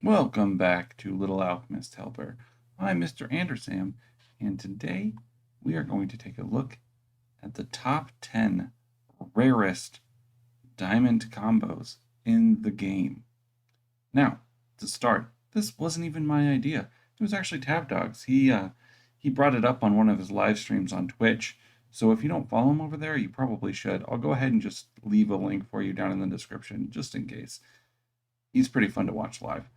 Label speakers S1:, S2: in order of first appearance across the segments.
S1: Welcome back to Little Alchemist Helper. I'm Mr. Andersam, and today we are going to take a look at the top 10 rarest diamond combos in the game. Now, to start, this wasn't even my idea. It was actually TabDog's. He brought it up on one of his live streams on Twitch. So if you don't follow him over there, you probably should. I'll go ahead and just leave a link for you down in the description, just in case. He's pretty fun to watch live.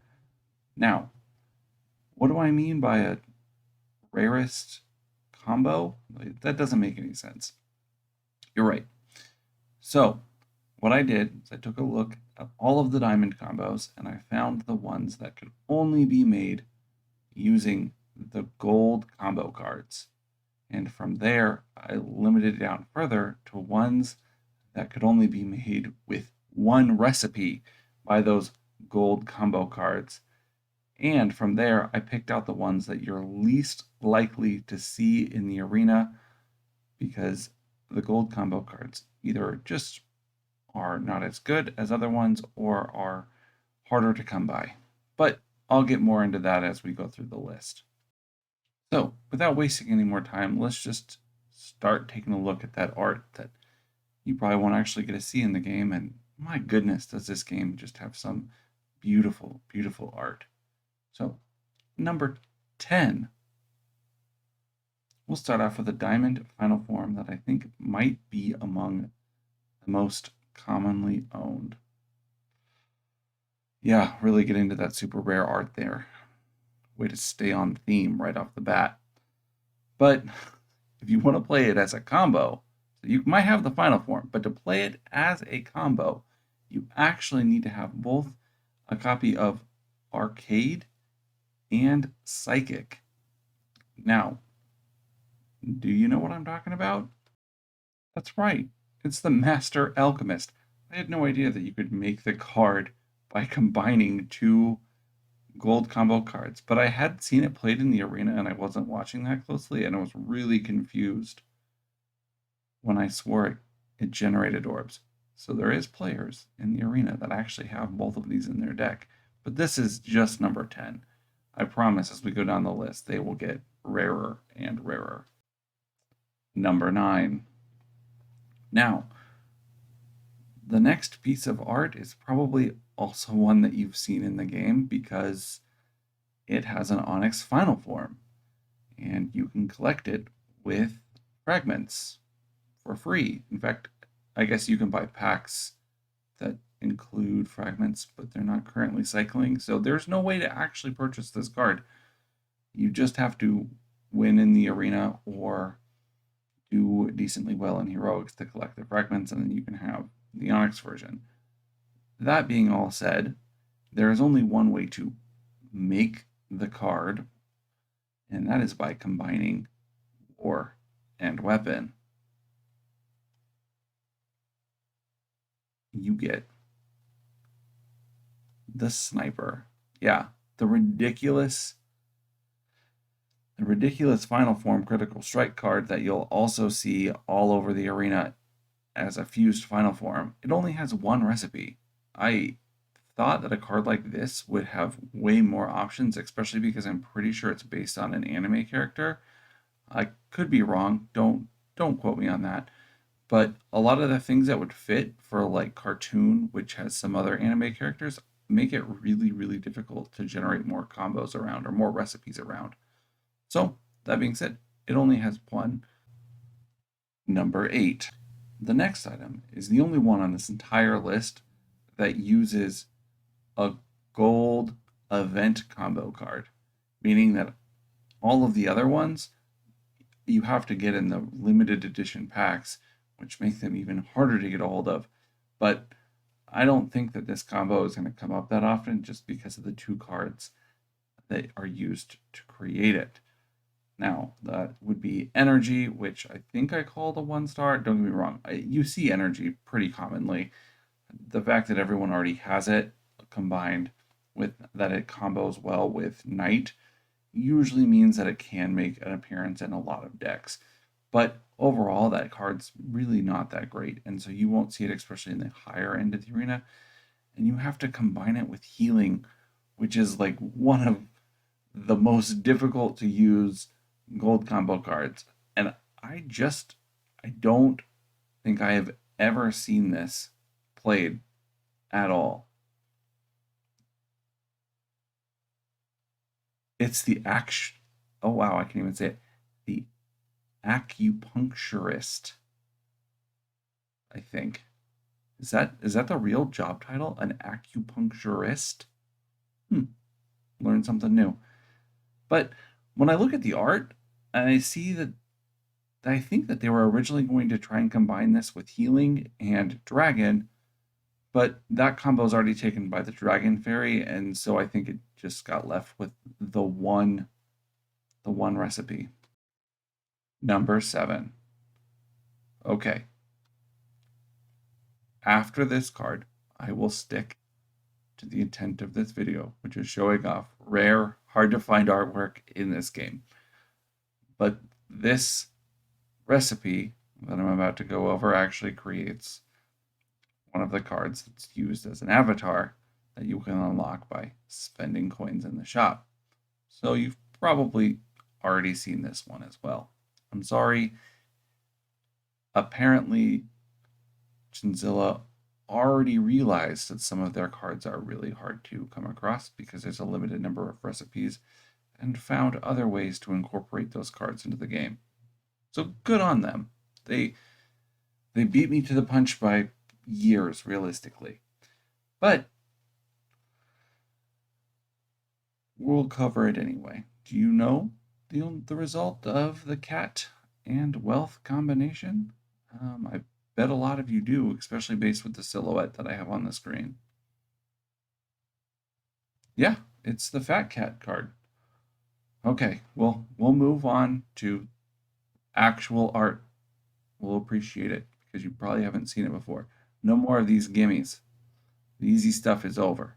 S1: Now, what do I mean by a rarest combo? That doesn't make any sense. You're right. So, what I did is I took a look at all of the diamond combos and I found the ones that could only be made using the gold combo cards. And from there, I limited it down further to ones that could only be made with one recipe by those gold combo cards. And from there, I picked out the ones that you're least likely to see in the arena because the gold combo cards either just are not as good as other ones or are harder to come by. But I'll get more into that as we go through the list. So, without wasting any more time, let's just start taking a look at that art that you probably won't actually get to see in the game. And my goodness, does this game just have some beautiful, beautiful art. So, number 10. We'll start off with a diamond final form that I think might be among the most commonly owned. Yeah, really get into that super rare art there. Way to stay on theme right off the bat. But if you want to play it as a combo, you might have the final form, but to play it as a combo, you actually need to have both a copy of Arcade and Psychic. Now, do you know what I'm talking about? That's right, it's the Master Alchemist. I had no idea that you could make the card by combining two gold combo cards, but I had seen it played in the arena and I wasn't watching that closely, and I was really confused when I swore it generated orbs. So there is players in the arena that actually have both of these in their deck, but this is just number 10. I promise as we go down the list, they will get rarer and rarer. Number 9. Now, the next piece of art is probably also one that you've seen in the game because it has an Onyx final form, and you can collect it with fragments for free. In fact, I guess you can buy packs that include fragments, but they're not currently cycling, so there's no way to actually purchase this card. You just have to win in the arena or do decently well in heroics to collect the fragments, and then you can have the Onyx version. That being all said, there is only one way to make the card, and that is by combining War and Weapon. You get the Sniper. Yeah, the ridiculous final form critical strike card that you'll also see all over the arena as a fused final form. It only has one recipe. I thought that a card like this would have way more options, especially because I'm pretty sure it's based on an anime character. I could be wrong. Don't quote me on that. But a lot of the things that would fit for like cartoon, which has some other anime characters, make it really, really difficult to generate more combos around or more recipes around. So, that being said, it only has one. Number 8. The next item is the only one on this entire list that uses a gold event combo card, meaning that all of the other ones you have to get in the limited edition packs, which make them even harder to get a hold of. But I don't think that this combo is going to come up that often just because of the two cards that are used to create it. Now, that would be Energy, which I think I call the 1-star. Don't get me wrong, you see Energy pretty commonly. The fact that everyone already has it, combined with that it combos well with Night, usually means that it can make an appearance in a lot of decks. But overall, that card's really not that great, and so you won't see it, especially in the higher end of the arena. And you have to combine it with healing which is like one of the most difficult to use gold combo cards. And I don't think I have ever seen this played at all. It's the act. Oh wow, I can't even say it. The acupuncturist, I think. Is that the real job title? An acupuncturist? Hmm. Learn something new. But when I look at the art, and I see that I think that they were originally going to try and combine this with healing and dragon, but that combo is already taken by the dragon fairy, and so I think it just got left with the one recipe. Number 7. Okay. After this card, I will stick to the intent of this video, which is showing off rare, hard to find artwork in this game. But this recipe that I'm about to go over actually creates one of the cards that's used as an avatar that you can unlock by spending coins in the shop. So you've probably already seen this one as well. I'm sorry. Apparently, Chinzilla already realized that some of their cards are really hard to come across because there's a limited number of recipes, and found other ways to incorporate those cards into the game. So good on them. They beat me to the punch by years, realistically. But we'll cover it anyway. Do you know the result of the cat and wealth combination? I bet a lot of you do, especially based with the silhouette that I have on the screen. Yeah, it's the fat cat card. Okay, well, we'll move on to actual art. We'll appreciate it because you probably haven't seen it before. No more of these gimmies. The easy stuff is over.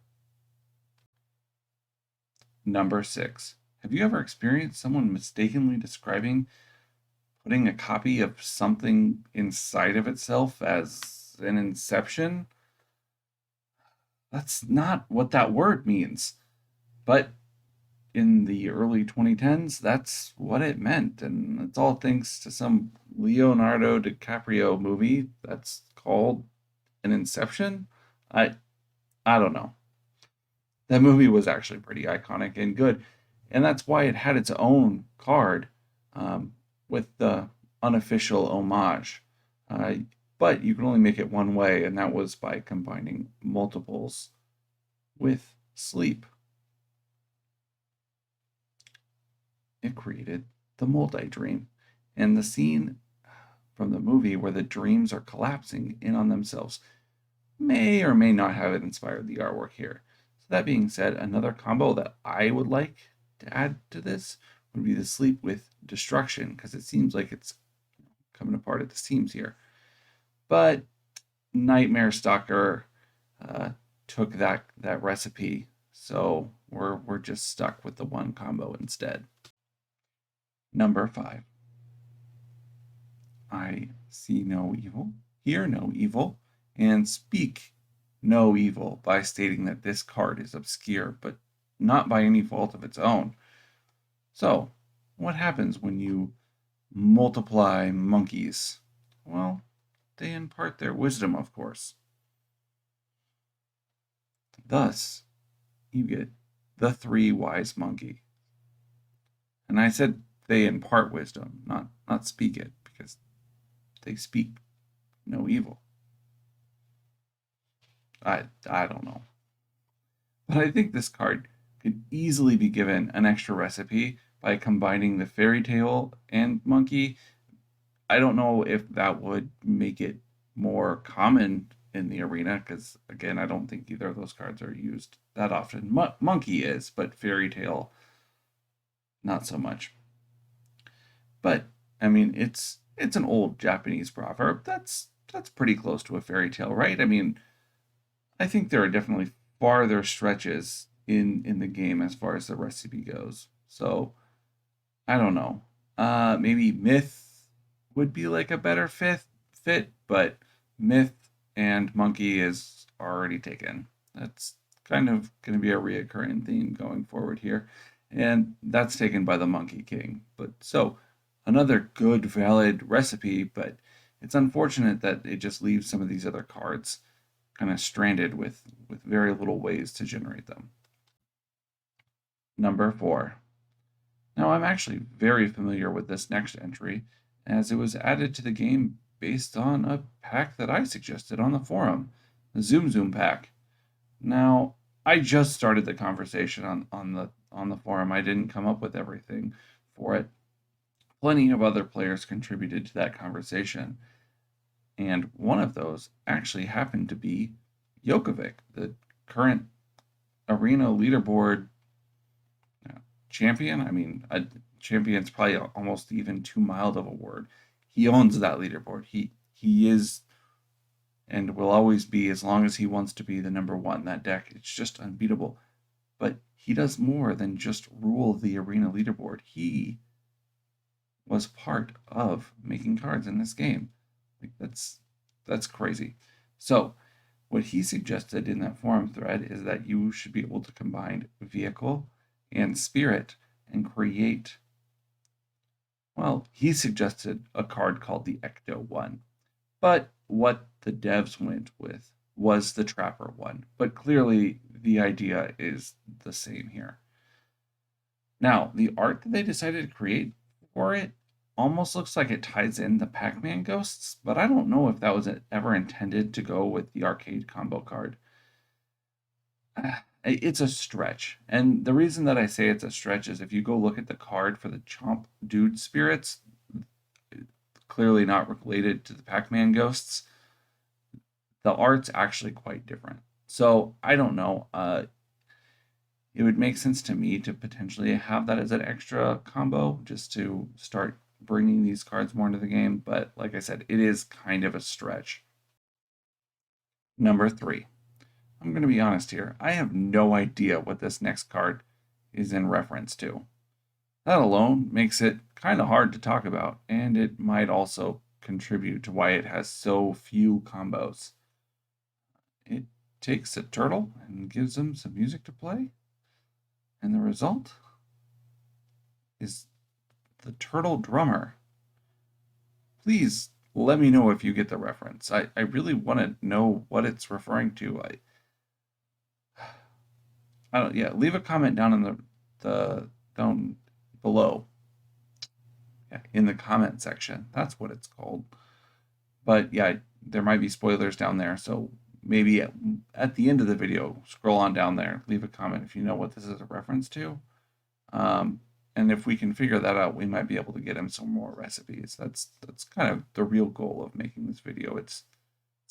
S1: Number 6. Have you ever experienced someone mistakenly describing putting a copy of something inside of itself as an inception? That's not what that word means. But in the early 2010s, that's what it meant. And it's all thanks to some Leonardo DiCaprio movie that's called an Inception. I don't know. That movie was actually pretty iconic and good. And that's why it had its own card with the unofficial homage. Uh, but you can only make it one way, and that was by combining multiples with sleep. It created the multi-dream. And the scene from the movie where the dreams are collapsing in on themselves may or may not have inspired the artwork here. So that being said, another combo that I would like to add to this would be the sleep with destruction, because it seems like it's coming apart at the seams here. But Nightmare Stalker took that recipe, so we're just stuck with the one combo instead. Number 5. I see no evil, hear no evil, and speak no evil by stating that this card is obscure, but not by any fault of its own. So, what happens when you multiply monkeys? Well, they impart their wisdom, of course. Thus, you get the 3 wise monkey. And I said they impart wisdom, not speak it, because they speak no evil. I don't know. But I think this card could easily be given an extra recipe by combining the fairy tale and monkey. I don't know if that would make it more common in the arena, because again, I don't think either of those cards are used that often. Monkey is, but fairy tale not so much. But I mean, it's an old Japanese proverb. That's pretty close to a fairy tale, right? I mean, I think there are definitely farther stretches in the game as far as the recipe goes. So I don't know. Maybe myth would be like a better fit, but myth and monkey is already taken. That's kind of going to be a reoccurring theme going forward here. And that's taken by the Monkey King. But so another good, valid recipe, but it's unfortunate that it just leaves some of these other cards kind of stranded with very little ways to generate them. Number 4. Now, I'm actually very familiar with this next entry, as it was added to the game based on a pack that I suggested on the forum, the Zoom Zoom pack. Now, I just started the conversation on the forum. I didn't come up with everything for it. Plenty of other players contributed to that conversation, and one of those actually happened to be Jokovic, the current arena leaderboard champion. I mean, a champion's probably almost even too mild of a word. He owns that leaderboard. He is and will always be, as long as he wants to be, the number one. That deck, it's just unbeatable. But he does more than just rule the arena leaderboard. He was part of making cards in this game. Like, that's crazy. So what he suggested in that forum thread is that you should be able to combine vehicle and spirit and create, well, he suggested a card called the Ecto one. But what the devs went with was the Trapper one. But clearly the idea is the same here. Now, the art that they decided to create for it almost looks like it ties in the Pac-Man ghosts, but I don't know if that was ever intended to go with the arcade combo card. It's a stretch. And the reason that I say it's a stretch is if you go look at the card for the Chomp Dude Spirits, clearly not related to the Pac-Man ghosts, the art's actually quite different. So I don't know. It would make sense to me to potentially have that as an extra combo just to start bringing these cards more into the game. But like I said, it is kind of a stretch. Number 3. I'm going to be honest here. I have no idea what this next card is in reference to. That alone makes it kind of hard to talk about, and it might also contribute to why it has so few combos. It takes a turtle and gives him some music to play, and the result is the Turtle Drummer. Please let me know if you get the reference. I really want to know what it's referring to. I don't. Yeah, leave a comment down in the down below. Yeah, in the comment section. That's what it's called. But yeah, there might be spoilers down there, so maybe at the end of the video, scroll on down there, leave a comment if you know what this is a reference to. And if we can figure that out, we might be able to get him some more recipes. That's kind of the real goal of making this video. It's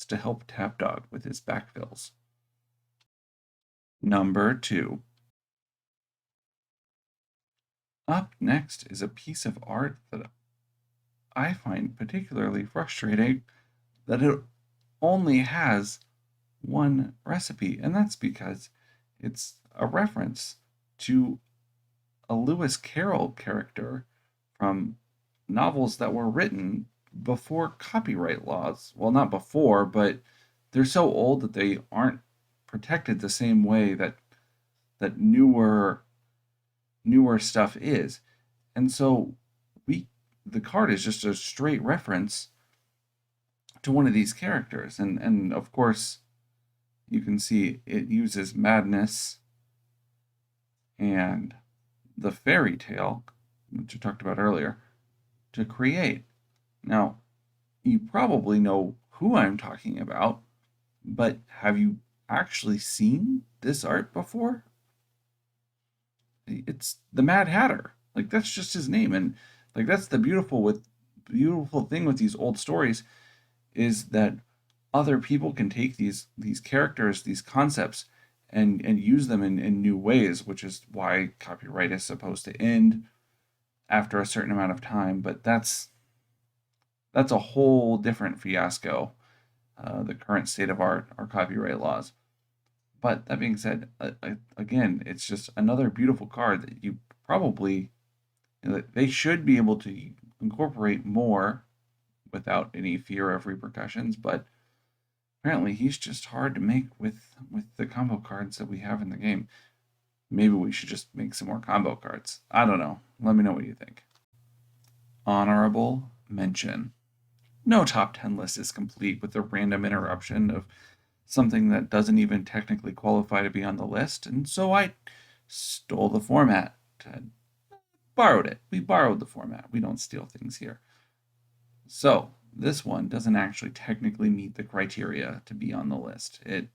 S1: to help Tapdog with his backfills. Number 2. Up next is a piece of art that I find particularly frustrating, that it only has one recipe, and that's because it's a reference to a Lewis Carroll character from novels that were written before copyright laws. Well, not before, but they're so old that they aren't protected the same way that newer stuff is. And so the card is just a straight reference to one of these characters. And of course, you can see it uses madness and the fairy tale, which I talked about earlier, to create. Now, you probably know who I'm talking about, but have you actually seen this art before? It's the Mad Hatter. Like, that's just his name. And like, that's the beautiful thing with these old stories, is that other people can take these characters, these concepts, and use them in new ways, which is why copyright is supposed to end after a certain amount of time. But that's a whole different fiasco, the current state of our copyright laws. But that being said, again, it's just another beautiful card that you probably, they should be able to incorporate more without any fear of repercussions. But Apparently, he's just hard to make with the combo cards that we have in the game. Maybe we should just make some more combo cards. I don't know. Let me know what you think. Honorable mention. No top 10 list is complete with a random interruption of something that doesn't even technically qualify to be on the list, and so I stole the format. Borrowed it. We borrowed the format. We don't steal things here. So, this one doesn't actually technically meet the criteria to be on the list. It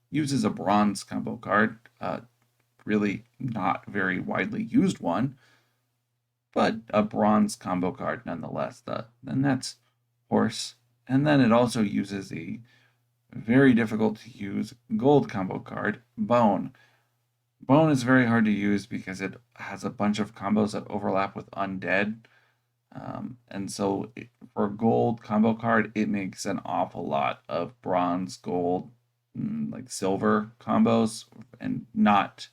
S1: uses a bronze combo card, really not very widely used one, but a bronze combo card nonetheless. And that's horse. And then it also uses a very difficult to use gold combo card, bone. Bone is very hard to use because it has a bunch of combos that overlap with undead. And so for gold combo card, it makes an awful lot of bronze, gold, like silver combos, and not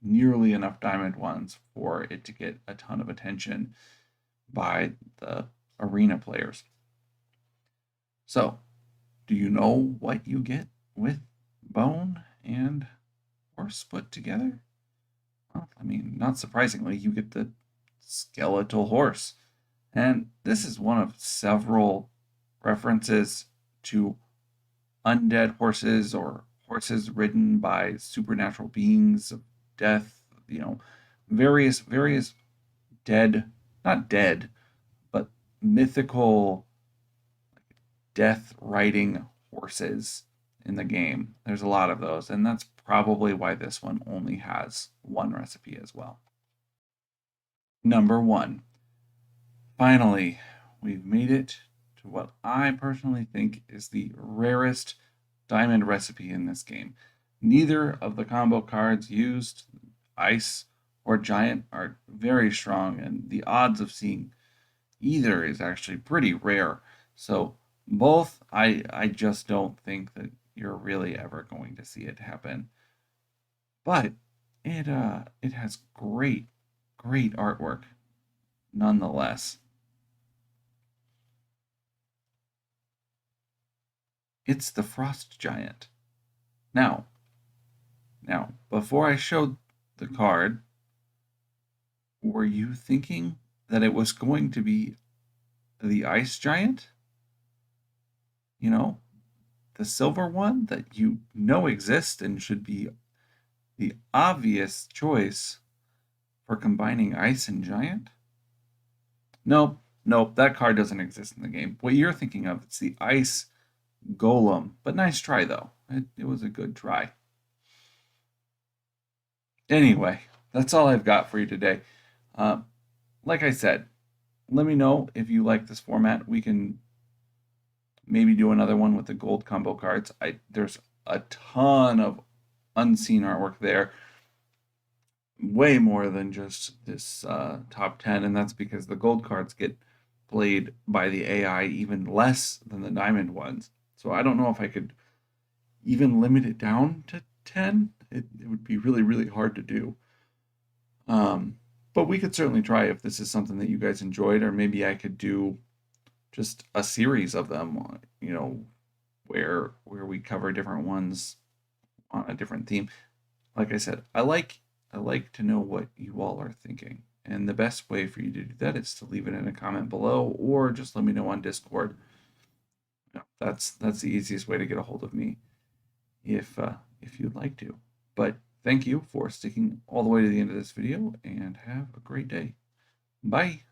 S1: nearly enough diamond ones for it to get a ton of attention by the arena players. So, do you know what you get with bone and horse put together? Well, I mean, not surprisingly, you get the skeletal horse. And this is one of several references to undead horses or horses ridden by supernatural beings of death, various dead, not dead, but mythical death riding horses in the game. There's a lot of those, and that's probably why this one only has one recipe as well. Number 1. Finally, we've made it to what I personally think is the rarest diamond recipe in this game. Neither of the combo cards used, ice or giant, are very strong, and the odds of seeing either is actually pretty rare. So both, I just don't think that you're really ever going to see it happen. But it has great artwork nonetheless. It's the Frost Giant. Now, before I showed the card, were you thinking that it was going to be the Ice Giant? You know, the silver one that you know exists and should be the obvious choice for combining Ice and Giant? Nope, that card doesn't exist in the game. What you're thinking of, it's the Ice Golem. But nice try, though. It was a good try. Anyway, that's all I've got for you today. Like I said, let me know if you like this format. We can maybe do another one with the gold combo cards. There's a ton of unseen artwork there. Way more than just this top 10, and that's because the gold cards get played by the AI even less than the diamond ones. So I don't know if I could even limit it down to 10. It would be really hard to do. But we could certainly try if this is something that you guys enjoyed, or maybe I could do just a series of them, where we cover different ones on a different theme. Like I said, I like to know what you all are thinking. And the best way for you to do that is to leave it in a comment below, or just let me know on Discord. That's the easiest way to get a hold of me if you'd like to. But thank you for sticking all the way to the end of this video, and have a great day. Bye.